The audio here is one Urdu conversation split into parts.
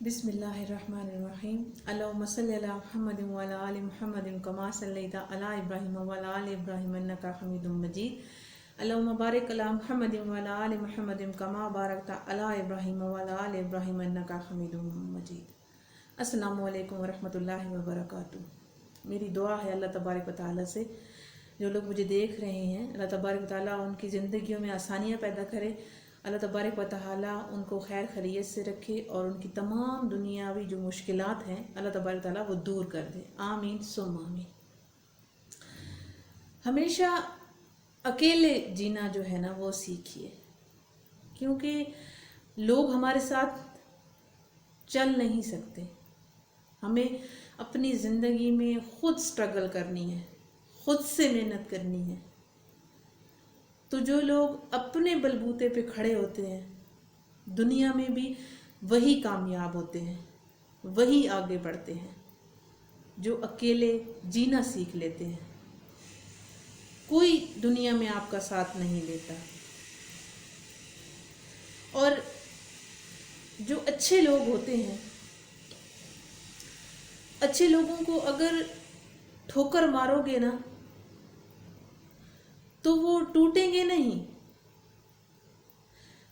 بسم اللہ الرحمن الرحیم اللہم صلی علی محمد وعلی آل محمد کما صلیت علی ابراہیم وعلی آل ابراہیم انک حمید مجید اللہم بارک علی محمد وعلی آل محمد کما بارکت علی ابراہیم وعلی آل ابراہیم انک حمید مجید۔ السلام علیکم ورحمۃ اللہ وبرکاتہ۔ میری دعا ہے اللہ تبارک و تعالیٰ سے جو لوگ مجھے دیکھ رہے ہیں، اللہ تبارک و تعالیٰ ان کی زندگیوں میں آسانیاں پیدا کرے، اللہ تبارک و تعالیٰ ان کو خیر خیریت سے رکھے اور ان کی تمام دنیاوی جو مشکلات ہیں اللہ تبارک و تعالیٰ وہ دور کر دے، آمین ثم آمین۔ ہمیشہ اکیلے جینا جو ہے نا وہ سیکھیے، کیونکہ لوگ ہمارے ساتھ چل نہیں سکتے، ہمیں اپنی زندگی میں خود سٹرگل کرنی ہے، خود سے محنت کرنی ہے۔ تو جو لوگ اپنے بلبوتے پہ کھڑے ہوتے ہیں دنیا میں بھی وہی کامیاب ہوتے ہیں، وہی آگے بڑھتے ہیں جو اکیلے جینا سیکھ لیتے ہیں۔ کوئی دنیا میں آپ کا ساتھ نہیں لیتا، اور جو اچھے لوگ ہوتے ہیں، اچھے لوگوں کو اگر ٹھوکر مارو گے نا تو وہ ٹوٹیں گے نہیں،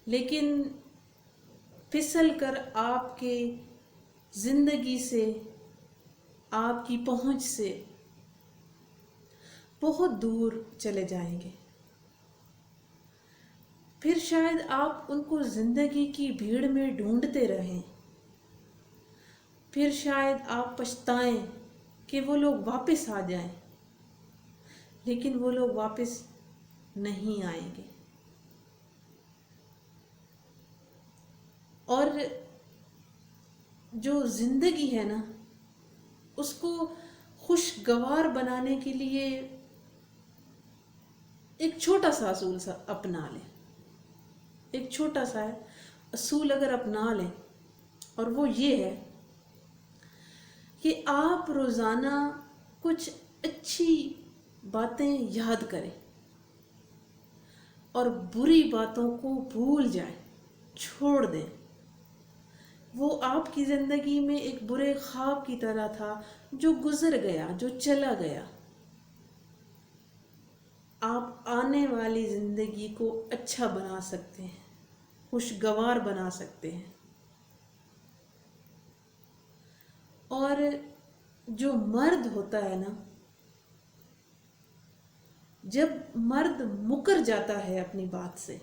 لیکن پھسل کر آپ کے زندگی سے، آپ کی پہنچ سے بہت دور چلے جائیں گے۔ پھر شاید آپ ان کو زندگی کی بھیڑ میں ڈھونڈتے رہیں، پھر شاید آپ پچھتائیں کہ وہ لوگ واپس آ جائیں، لیکن وہ لوگ واپس نہیں آئیں گے۔ اور جو زندگی ہے نا اس کو خوشگوار بنانے کے لیے ایک چھوٹا سا اصول اپنا لیں، ایک چھوٹا سا اصول اگر اپنا لیں، اور وہ یہ ہے کہ آپ روزانہ کچھ اچھی باتیں یاد کریں اور بری باتوں کو بھول جائیں، چھوڑ دیں۔ وہ آپ کی زندگی میں ایک برے خواب کی طرح تھا جو گزر گیا، جو چلا گیا۔ آپ آنے والی زندگی کو اچھا بنا سکتے ہیں، خوشگوار بنا سکتے ہیں۔ اور جو مرد ہوتا ہے نا، جب مرد مکر جاتا ہے اپنی بات سے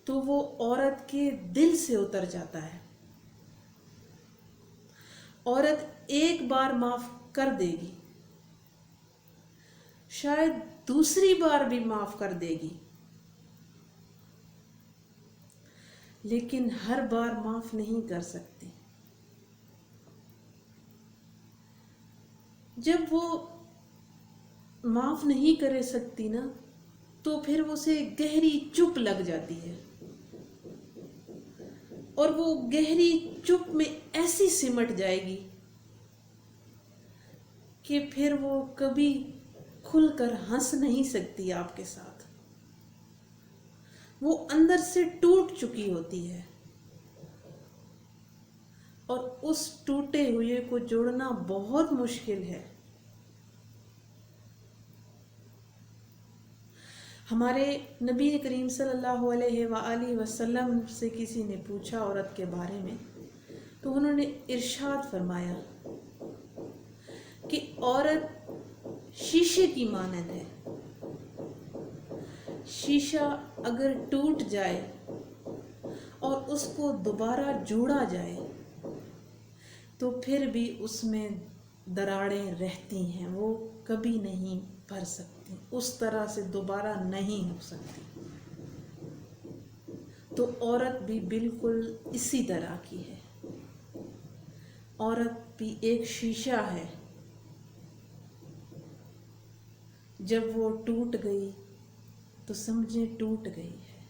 تو وہ عورت کے دل سے اتر جاتا ہے۔ عورت ایک بار معاف کر دے گی، شاید دوسری بار بھی معاف کر دے گی، لیکن ہر بار معاف نہیں کر سکتی۔ جب وہ معاف نہیں کر سکتی نا تو پھر اسے گہری چپ لگ جاتی ہے، اور وہ گہری چپ میں ایسی سمٹ جائے گی کہ پھر وہ کبھی کھل کر ہنس نہیں سکتی آپ کے ساتھ۔ وہ اندر سے ٹوٹ چکی ہوتی ہے، اور اس ٹوٹے ہوئے کو جوڑنا بہت مشکل ہے۔ ہمارے نبی کریم صلی اللہ علیہ وآلہ وسلم سے کسی نے پوچھا عورت کے بارے میں، تو انہوں نے ارشاد فرمایا کہ عورت شیشے کی مانند ہے، شیشہ اگر ٹوٹ جائے اور اس کو دوبارہ جوڑا جائے تو پھر بھی اس میں دراڑیں رہتی ہیں، وہ کبھی نہیں بھر سکتی، اس طرح سے دوبارہ نہیں ہو سکتی۔ تو عورت بھی بالکل اسی طرح کی ہے، عورت بھی ایک شیشہ ہے، جب وہ ٹوٹ گئی تو سمجھیں ٹوٹ گئی ہے۔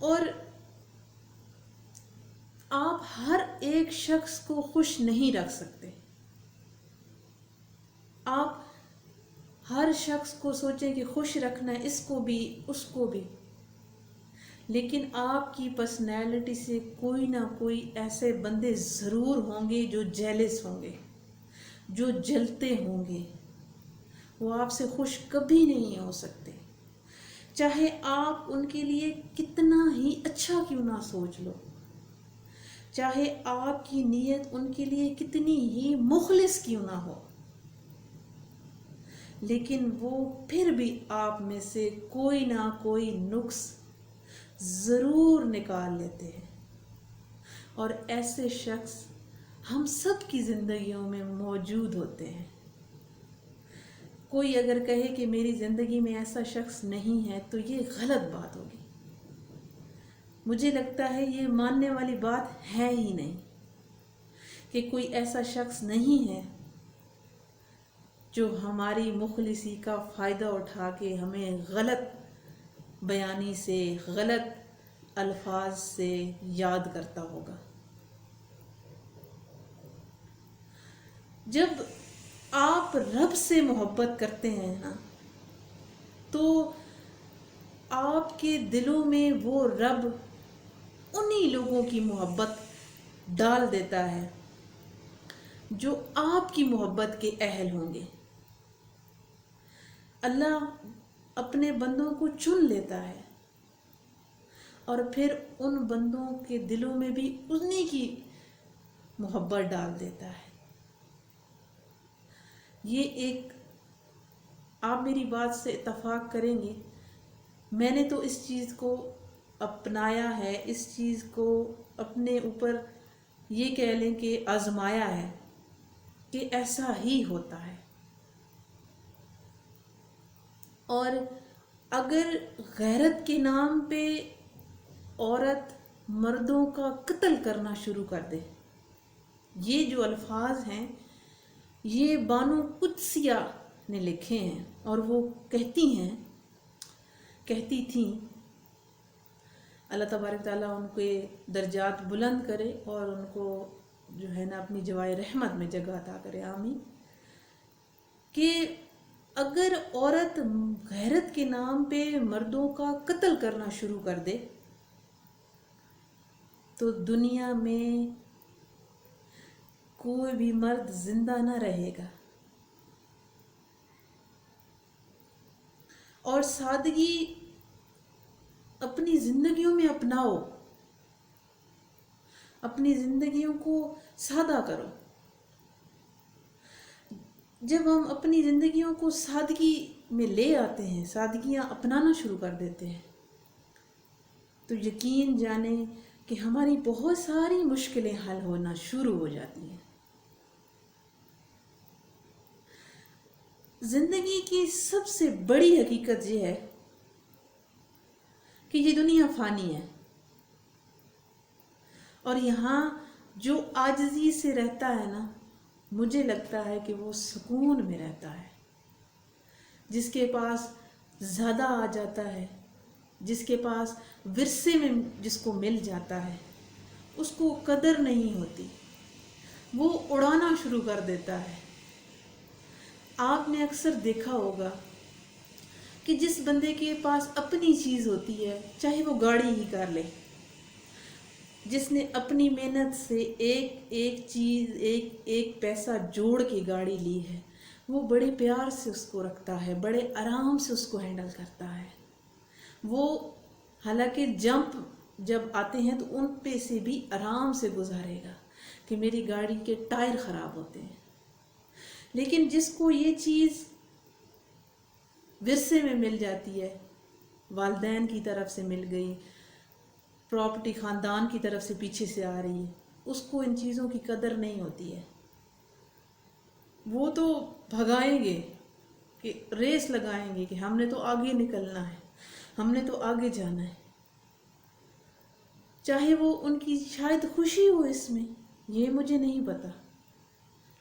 اور آپ ہر ایک شخص کو خوش نہیں رکھ سکتے۔ آپ ہر شخص کو سوچیں کہ خوش رکھنا ہے، اس کو بھی اس کو بھی، لیکن آپ کی پرسنالٹی سے کوئی نہ کوئی ایسے بندے ضرور ہوں گے جو جیلس ہوں گے، جو جلتے ہوں گے، وہ آپ سے خوش کبھی نہیں ہو سکتے، چاہے آپ ان کے لیے کتنا ہی اچھا کیوں نہ سوچ لو، چاہے آپ کی نیت ان کے لیے کتنی ہی مخلص کیوں نہ ہو، لیکن وہ پھر بھی آپ میں سے کوئی نہ کوئی نقص ضرور نکال لیتے ہیں، اور ایسے شخص ہم سب کی زندگیوں میں موجود ہوتے ہیں۔ کوئی اگر کہے کہ میری زندگی میں ایسا شخص نہیں ہے تو یہ غلط بات ہوگی۔ مجھے لگتا ہے یہ ماننے والی بات ہے ہی نہیں کہ کوئی ایسا شخص نہیں ہے جو ہماری مخلصی کا فائدہ اٹھا کے ہمیں غلط بیانی سے، غلط الفاظ سے یاد کرتا ہوگا۔ جب آپ رب سے محبت کرتے ہیں نا، تو آپ کے دلوں میں وہ رب انہی لوگوں کی محبت ڈال دیتا ہے جو آپ کی محبت کے اہل ہوں گے۔ اللہ اپنے بندوں کو چن لیتا ہے اور پھر ان بندوں کے دلوں میں بھی انہی کی محبت ڈال دیتا ہے۔ یہ ایک، آپ میری بات سے اتفاق کریں گے، میں نے تو اس چیز کو اپنایا ہے، اس چیز کو اپنے اوپر یہ کہہ لیں کہ آزمایا ہے کہ ایسا ہی ہوتا ہے۔ اور اگر غیرت کے نام پہ عورت مردوں کا قتل کرنا شروع کر دے، یہ جو الفاظ ہیں یہ بانو قدسیہ نے لکھے ہیں، اور وہ کہتی تھیں، اللہ تبارک تعالیٰ ان کے درجات بلند کرے اور ان کو جو ہے نا اپنی جوائے رحمت میں جگہ عطا کرے، آمین، کہ اگر عورت غیرت کے نام پہ مردوں کا قتل کرنا شروع کر دے تو دنیا میں کوئی بھی مرد زندہ نہ رہے گا۔ اور سادگی اپنی زندگیوں میں اپناؤ، اپنی زندگیوں کو سادہ کرو۔ جب ہم اپنی زندگیوں کو سادگی میں لے آتے ہیں، سادگیاں اپنانا شروع کر دیتے ہیں، تو یقین جانیں کہ ہماری بہت ساری مشکلیں حل ہونا شروع ہو جاتی ہیں۔ زندگی کی سب سے بڑی حقیقت یہ ہے کہ یہ دنیا فانی ہے، اور یہاں جو عاجزی سے رہتا ہے نا، مجھے لگتا ہے کہ وہ سکون میں رہتا ہے۔ جس کے پاس زیادہ آ جاتا ہے، جس کے پاس ورثے میں جس کو مل جاتا ہے، اس کو قدر نہیں ہوتی، وہ اڑانا شروع کر دیتا ہے۔ آپ نے اکثر دیکھا ہوگا کہ جس بندے کے پاس اپنی چیز ہوتی ہے، چاہے وہ گاڑی ہی کر لے، جس نے اپنی محنت سے ایک چیز، ایک پیسہ جوڑ کے گاڑی لی ہے، وہ بڑے پیار سے اس کو رکھتا ہے، بڑے آرام سے اس کو ہینڈل کرتا ہے۔ وہ حالانکہ جمپ جب آتے ہیں تو ان پہ سے بھی آرام سے گزارے گا کہ میری گاڑی کے ٹائر خراب ہوتے ہیں، لیکن جس کو یہ چیز ورثے میں مل جاتی ہے، والدین کی طرف سے مل گئی، پراپرٹی خاندان کی طرف سے پیچھے سے آ رہی ہے، اس کو ان چیزوں کی قدر نہیں ہوتی ہے۔ وہ تو بھگائیں گے کہ ریس لگائیں گے کہ ہم نے تو آگے نکلنا ہے، ہم نے تو آگے جانا ہے، چاہے وہ ان کی شاید خوشی ہو اس میں، یہ مجھے نہیں پتا،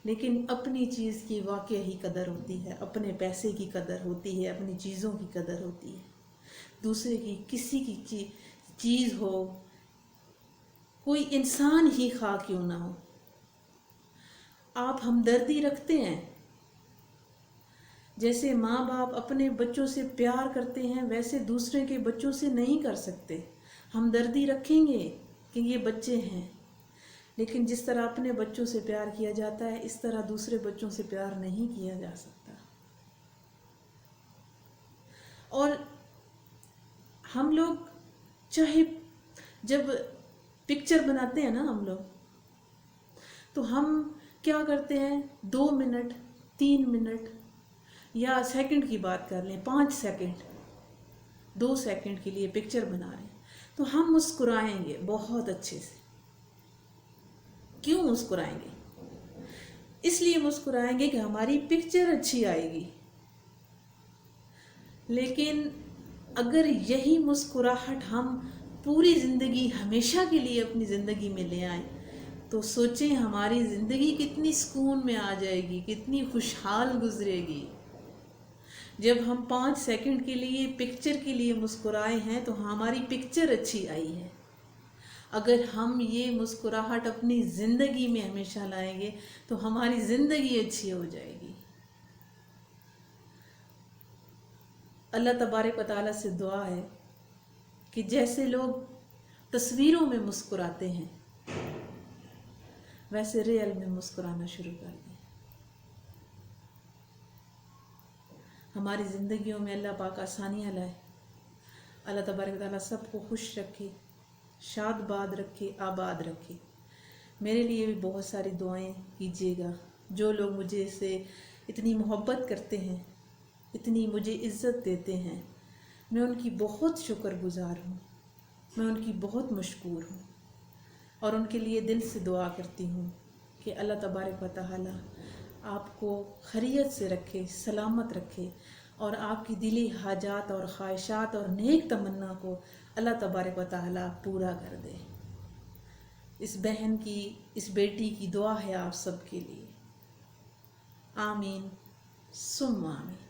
لیکن اپنی چیز کی واقعی ہی قدر ہوتی ہے، اپنے پیسے کی قدر ہوتی ہے، اپنی چیزوں کی قدر ہوتی ہے۔ دوسرے کی کسی کی چیز ہو، کوئی انسان ہی خواہ کیوں نہ ہو، آپ ہمدردی رکھتے ہیں، جیسے ماں باپ اپنے بچوں سے پیار کرتے ہیں ویسے دوسرے کے بچوں سے نہیں کر سکتے۔ ہمدردی رکھیں گے کہ یہ بچے ہیں، لیکن جس طرح اپنے بچوں سے پیار کیا جاتا ہے اس طرح دوسرے بچوں سے پیار نہیں کیا جا سکتا۔ اور ہم لوگ چاہے جب پکچر بناتے ہیں نا ہم لوگ، تو ہم کیا کرتے ہیں 2 منٹ 3 منٹ یا سیکنڈ کی بات کر لیں 5 سیکنڈ 2 سیکنڈ کے لیے پکچر بنا رہے ہیں تو ہم مسکرائیں گے بہت اچھے سے۔ کیوں مسکرائیں گے؟ اس لیے مسکرائیں گے کہ ہماری پکچر اچھی آئے گی۔ لیکن اگر یہی مسکراہٹ ہم پوری زندگی ہمیشہ کے لیے اپنی زندگی میں لے آئیں تو سوچیں ہماری زندگی کتنی سکون میں آ جائے گی، کتنی خوشحال گزرے گی۔ جب ہم 5 سیکنڈ کے لیے پکچر کے لیے مسکرائے ہیں تو ہماری پکچر اچھی آئی ہے۔ اگر ہم یہ مسکراہٹ اپنی زندگی میں ہمیشہ لائیں گے تو ہماری زندگی اچھی ہو جائے گی۔ اللہ تبارک و تعالیٰ سے دعا ہے کہ جیسے لوگ تصویروں میں مسکراتے ہیں ویسے ریئل میں مسکرانا شروع کر دیں۔ ہماری زندگیوں میں اللہ پاک آسانیاں لائے۔ اللہ تبارک و تعالیٰ سب کو خوش رکھے، شاد باد رکھے، آباد رکھے۔ میرے لیے بھی بہت ساری دعائیں کیجیے گا۔ جو لوگ مجھے سے اتنی محبت کرتے ہیں، اتنی مجھے عزت دیتے ہیں، میں ان کی بہت شکر گزار ہوں، میں ان کی بہت مشکور ہوں، اور ان کے لیے دل سے دعا کرتی ہوں کہ اللہ تبارک و تعالیٰ آپ کو خیریت سے رکھے، سلامت رکھے، اور آپ کی دلی حاجات اور خواہشات اور نیک تمنا کو اللہ تبارک و تعالیٰ پورا کر دے۔ اس بہن کی، اس بیٹی کی دعا ہے آپ سب کے لیے۔ آمین ثم آمین۔